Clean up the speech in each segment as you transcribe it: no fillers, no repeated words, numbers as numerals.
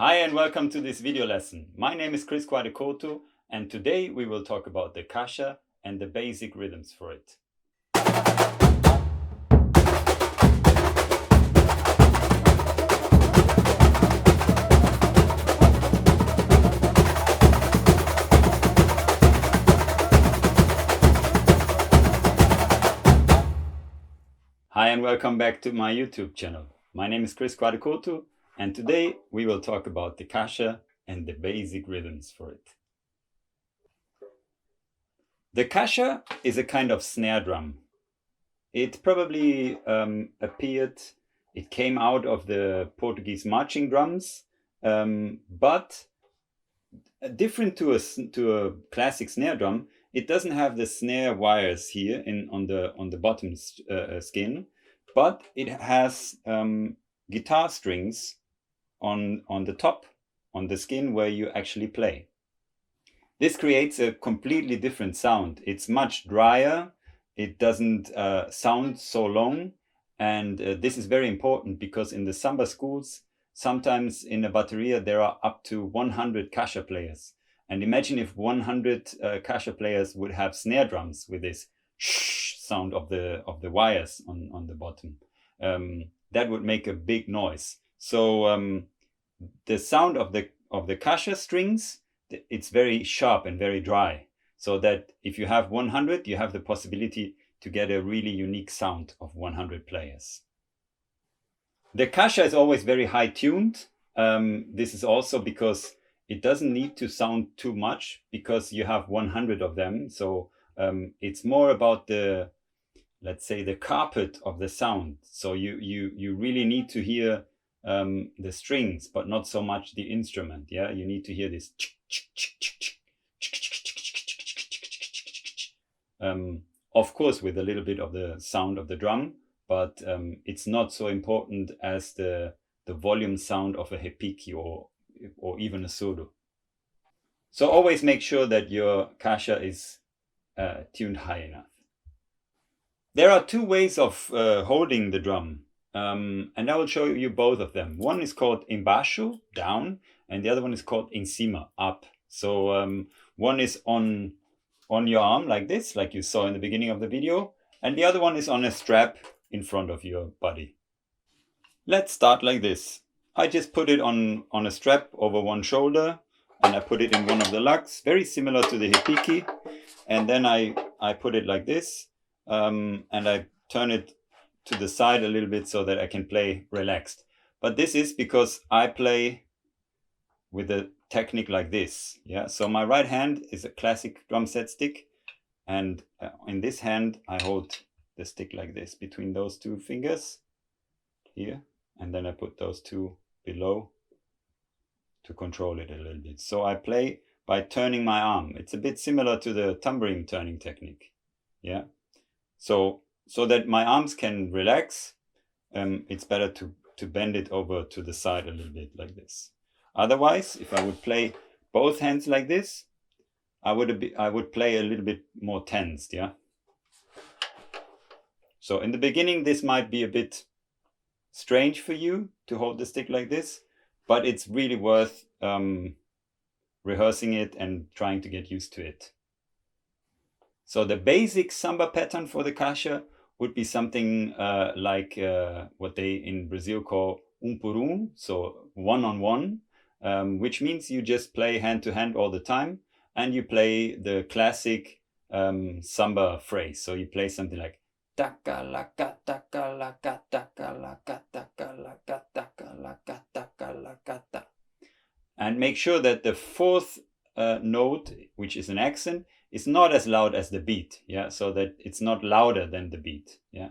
Hi and welcome to this video lesson. My name is Quade Couto and today we will talk about the Caixa and the basic rhythms for it. Hi and welcome back to my YouTube channel. My name is Quade Couto and today we will talk about the Caixa and the basic rhythms for it. The Caixa is a kind of snare drum. It probably it came out of the Portuguese marching drums, but different to a classic snare drum, it doesn't have the snare wires here on the bottom skin, but it has guitar strings on the top, on the skin where you actually play. This creates a completely different sound. It's much drier. It doesn't sound so long. And this is very important because in the samba schools, sometimes in a bateria, there are up to 100 caixa players. And imagine if 100 caixa players would have snare drums with this shh sound of the wires on the bottom. That would make a big noise. So the sound of the caixa strings, it's very sharp and very dry, so that if you have 100, you have the possibility to get a really unique sound of 100 players. The Caixa is always very high tuned. This is also because it doesn't need to sound too much because you have 100 of them. So it's more about the, let's say, the carpet of the sound. So you really need to hear the strings, but not so much the instrument. Yeah, you need to hear this. Of course, with a little bit of the sound of the drum, but it's not so important as the volume sound of a repique or even a surdo. So always make sure that your caixa is tuned high enough. There are two ways of holding the drum. And I will show you both of them. One is called embaixo, down, and the other one is called cima, up. So one is on your arm like this, like you saw in the beginning of the video, and the other one is on a strap in front of your body. Let's start like this. I just put it on a strap over one shoulder, and I put it in one of the lugs, very similar to the repique, and then I put it like this, and I turn it to the side a little bit so that I can play relaxed. But this is because I play with a technique like this. Yeah, so my right hand is a classic drum set stick, and in this hand I hold the stick like this between those two fingers here, and then I put those two below to control it a little bit. So I play by turning my arm. It's a bit similar to the tambourine turning technique. Yeah, so that my arms can relax, it's better to bend it over to the side a little bit like this. Otherwise, if I would play both hands like this, I would play a little bit more tensed. Yeah. So in the beginning, this might be a bit strange for you to hold the stick like this, but it's really worth rehearsing it and trying to get used to it. So the basic samba pattern for the caixa would be something like what they in Brazil call por so one on one, which means you just play hand to hand all the time, and you play the classic samba phrase. So you play something like taka laka taka laka taka laka taka laka taka laka taka laka ta, and make sure that the fourth note, which is an accent, is not as loud as the beat. Yeah, so that it's not louder than the beat. Yeah,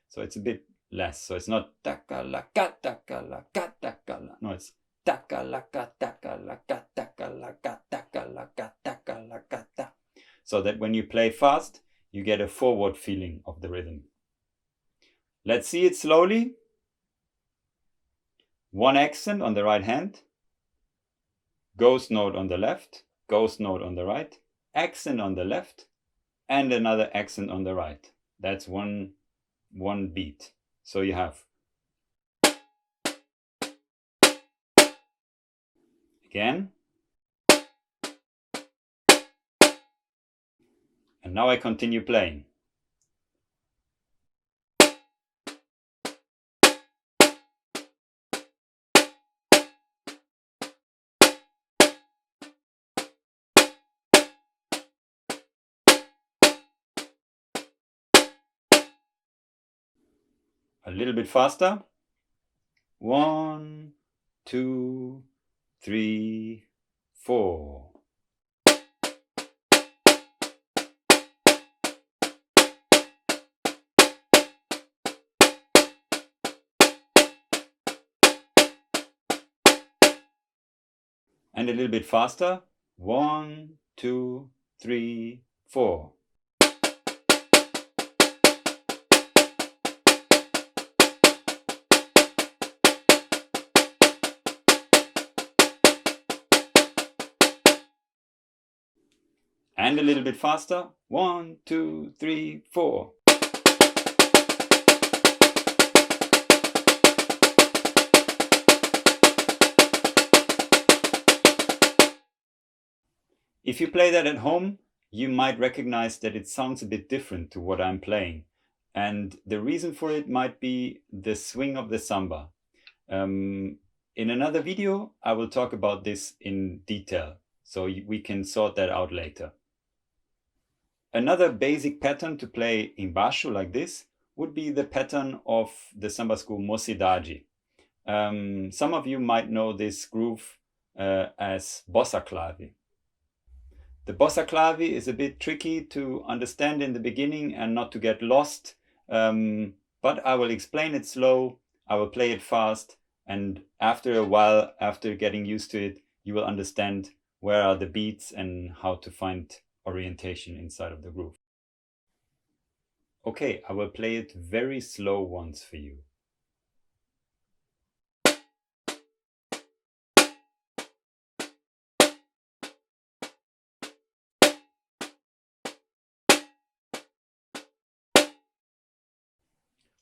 so it's a bit less. So it's not taka laka taka laka taka la. No, it's taka laka taka laka taka laka taka laka taka laka ta. So that when you play fast, you get a forward feeling of the rhythm. Let's see it slowly. One accent on the right hand, ghost note on the left, ghost note on the right, accent on the left, and another accent on the right. That's one beat. So you have Again. And now I continue playing. A little bit faster. 1, 2, 3, 4. And a little bit faster. 1, 2, 3, 4. And a little bit faster. 1, 2, 3, 4. If you play that at home, you might recognize that it sounds a bit different to what I'm playing. And the reason for it might be the swing of the samba. In another video, I will talk about this in detail, so we can sort that out later. Another basic pattern to play embaixo like this would be the pattern of the samba school Mocidade. Some of you might know this groove as Bossa Clave. The Bossa Clave is a bit tricky to understand in the beginning and not to get lost, but I will explain it slow, I will play it fast, and after a while, after getting used to it, you will understand where are the beats and how to find orientation inside of the groove. Okay, I will play it very slow once for you.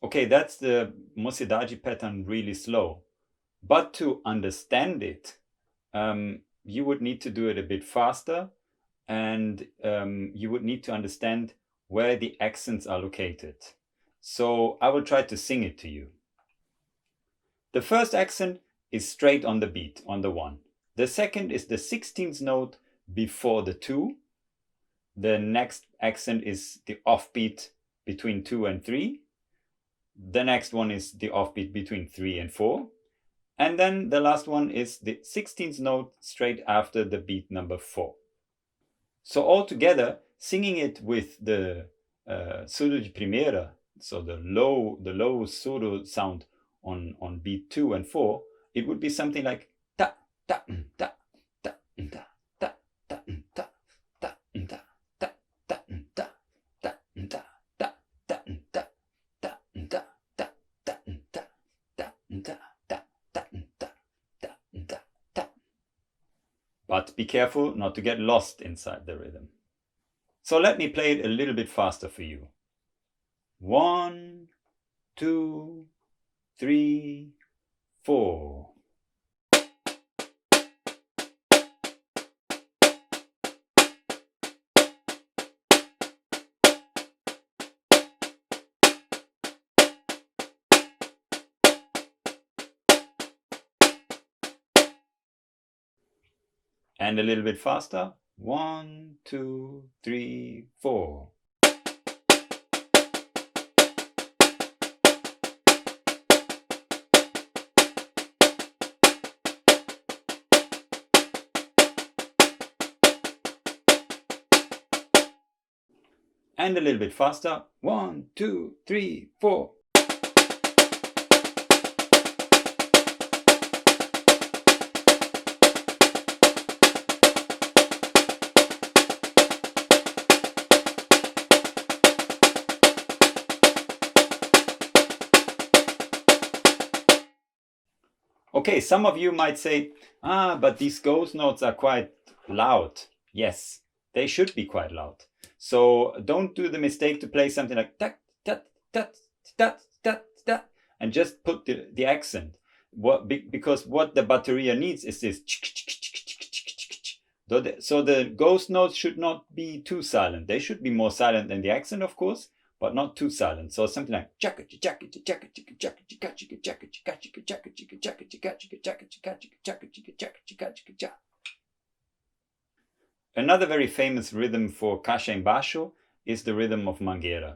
Okay, that's the Mocidade pattern really slow. But to understand it, you would need to do it a bit faster, and you would need to understand where the accents are located. So I will try to sing it to you. The first accent is straight on the beat, on the 1. The second is the 16th note before the 2. The next accent is the offbeat between 2 and 3. The next one is the offbeat between 3 and 4. And then the last one is the 16th note straight after the beat number 4. So all together, singing it with the surdo de primeira, so the low surdo sound on beat 2 and 4, it would be something like ta ta ta ta ta ta ta ta ta ta ta ta ta ta ta ta ta ta ta. But be careful not to get lost inside the rhythm. So let me play it a little bit faster for you. 1, 2, 3, 4. And a little bit faster. 1, 2, 3, 4. And a little bit faster. 1, 2, 3, 4. Okay, some of you might say, but these ghost notes are quite loud. Yes, they should be quite loud. So don't do the mistake to play something like that, that, that, that, that, that, and just put the accent. Because what the bateria needs is this. So the ghost notes should not be too silent. They should be more silent than the accent, of course, but not too silent. So something like another very famous rhythm for Caixa embaixo is the rhythm of Mangueira.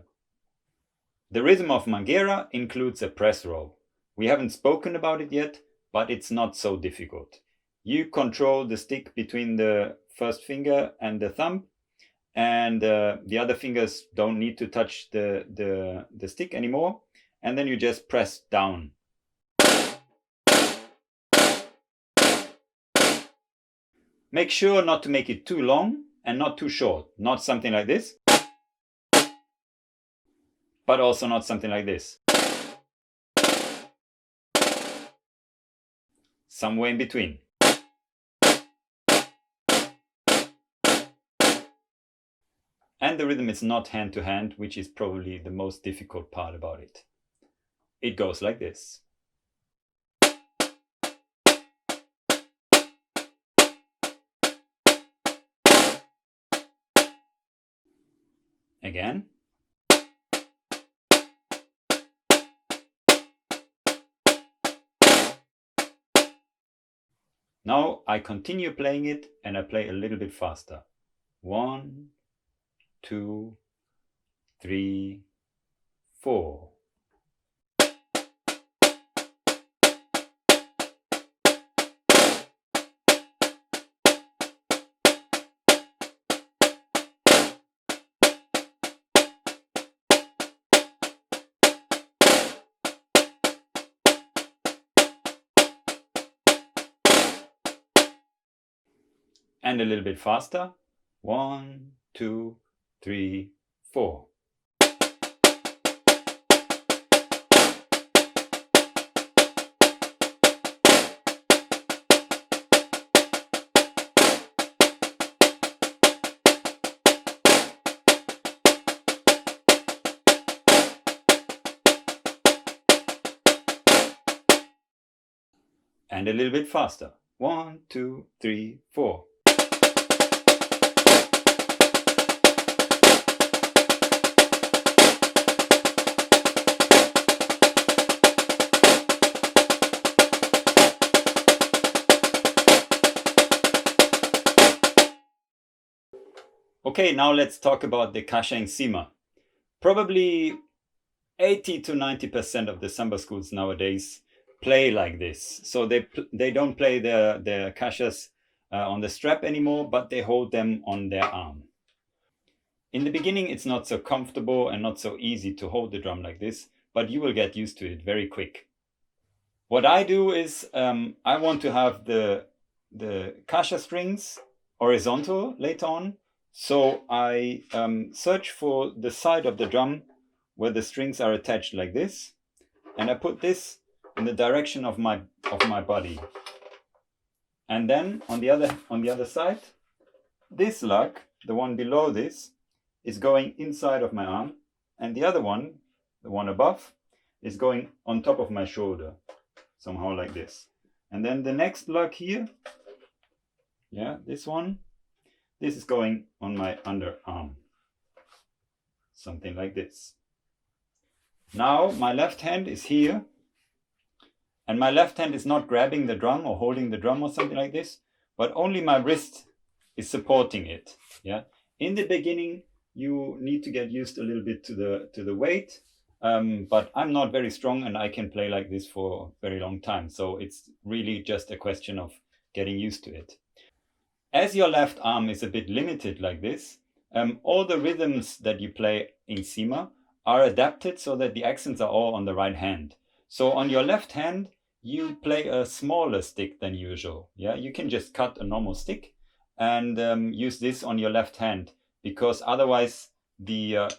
The rhythm of Mangueira includes a press roll. We haven't spoken about it yet, but it's not so difficult. You control the stick between the first finger and the thumb, and the other fingers don't need to touch the stick anymore, and then you just press down. Make sure not to make it too long and not too short. Not something like this, but also not something like this. Somewhere in between. And the rhythm is not hand to hand, which is probably the most difficult part about it. It goes like this. Again. Now I continue playing it and I play a little bit faster. 1, 2, 3, 4. And a little bit faster. 1, 2, 3, 4. And a little bit faster. 1, 2, 3, 4. Okay, now let's talk about the Caixa in cima. Probably 80 to 90% of the samba schools nowadays play like this. So they don't play their caixas on the strap anymore, but they hold them on their arm. In the beginning, it's not so comfortable and not so easy to hold the drum like this, but you will get used to it very quick. What I do is I want to have the caixa strings horizontal later on. So I search for the side of the drum where the strings are attached like this, and I put this in the direction of my body. And then on the other side, this lug, the one below this, is going inside of my arm, and the other one, the one above, is going on top of my shoulder, somehow like this. And then the next lug here, yeah, this one, this is going on my underarm, something like this. Now my left hand is here, and my left hand is not grabbing the drum or holding the drum or something like this, but only my wrist is supporting it. Yeah. In the beginning, you need to get used a little bit to the weight, but I'm not very strong and I can play like this for a very long time. So it's really just a question of getting used to it. As your left arm is a bit limited like this, all the rhythms that you play in cima are adapted so that the accents are all on the right hand. So on your left hand, you play a smaller stick than usual. Yeah, you can just cut a normal stick and use this on your left hand, because otherwise the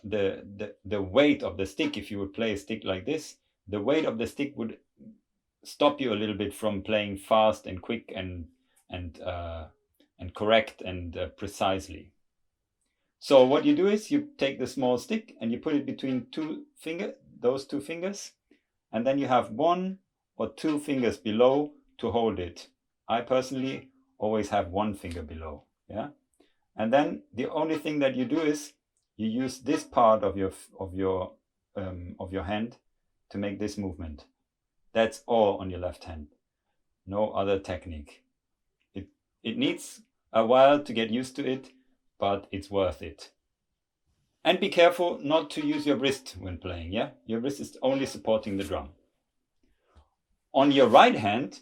weight of the stick, if you would play a stick like this, the weight of the stick would stop you a little bit from playing fast and quick and correct and precisely. So what you do is you take the small stick and you put it between those two fingers, and then you have 1, or 2 fingers below to hold it. I personally always have 1 finger below. Yeah, and then the only thing that you do is you use this part of your hand to make this movement. That's all on your left hand. No other technique. It needs a while to get used to it, but it's worth it. And be careful not to use your wrist when playing. Yeah, your wrist is only supporting the drum. On your right hand,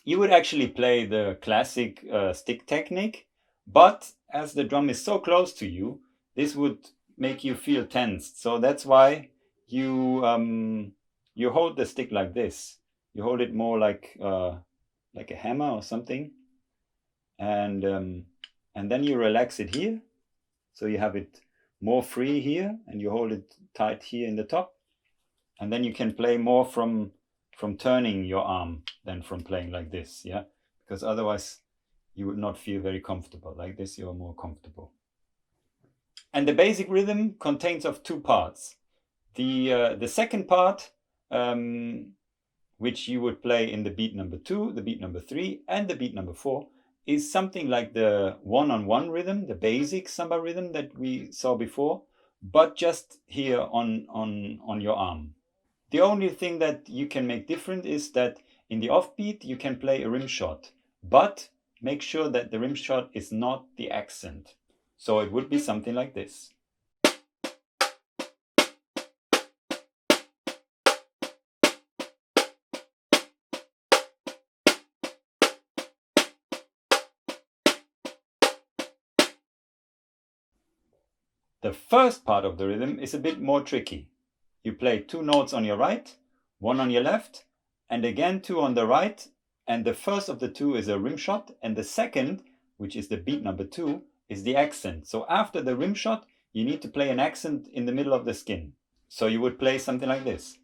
you would actually play the classic stick technique, but as the drum is so close to you, this would make you feel tensed. So that's why you hold the stick like this. You hold it more like a hammer or something, and then you relax it here, so you have it more free here, and you hold it tight here in the top, and then you can play more from turning your arm than from playing like this. Yeah, because otherwise you would not feel very comfortable. Like this, you're more comfortable. And the basic rhythm contains of 2 parts. The second part, which you would play in the beat number 2, the beat number 3, and the beat number 4, is something like the 1-on-1 rhythm, the basic samba rhythm that we saw before, but just here on your arm. The only thing that you can make different is that in the offbeat you can play a rim shot, but make sure that the rim shot is not the accent. So it would be something like this. The first part of the rhythm is a bit more tricky. You play 2 notes on your right, 1 on your left, and again 2 on the right, and the first of the 2 is a rim shot, and the second, which is the beat number 2, is the accent. So after the rim shot, you need to play an accent in the middle of the skin. So you would play something like this.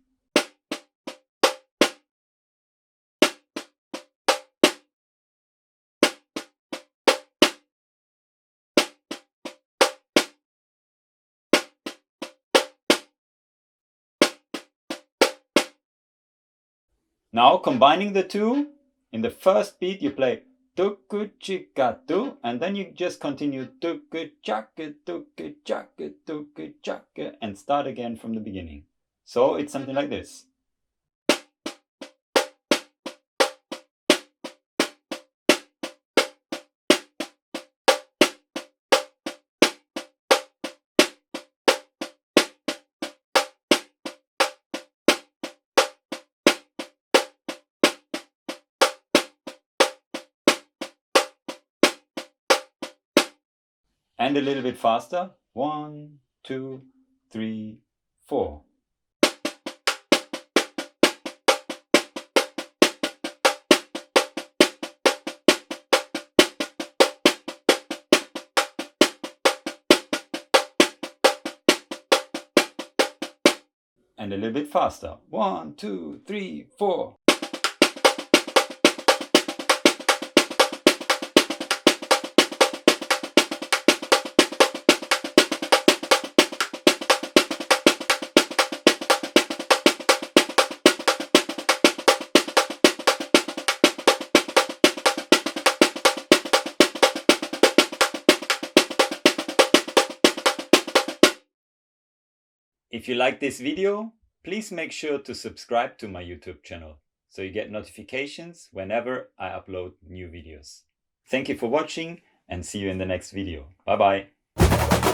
Now combining the 2, in the first beat you play tuku chika tu, and then you just continue tuku chaka tuku chaka tuku chaka, and start again from the beginning. So it's something like this. And a little bit faster. 1, 2, 3, 4. And a little bit faster. 1, 2, 3, 4. If you like this video, please make sure to subscribe to my YouTube channel so you get notifications whenever I upload new videos. Thank you for watching and see you in the next video. Bye bye.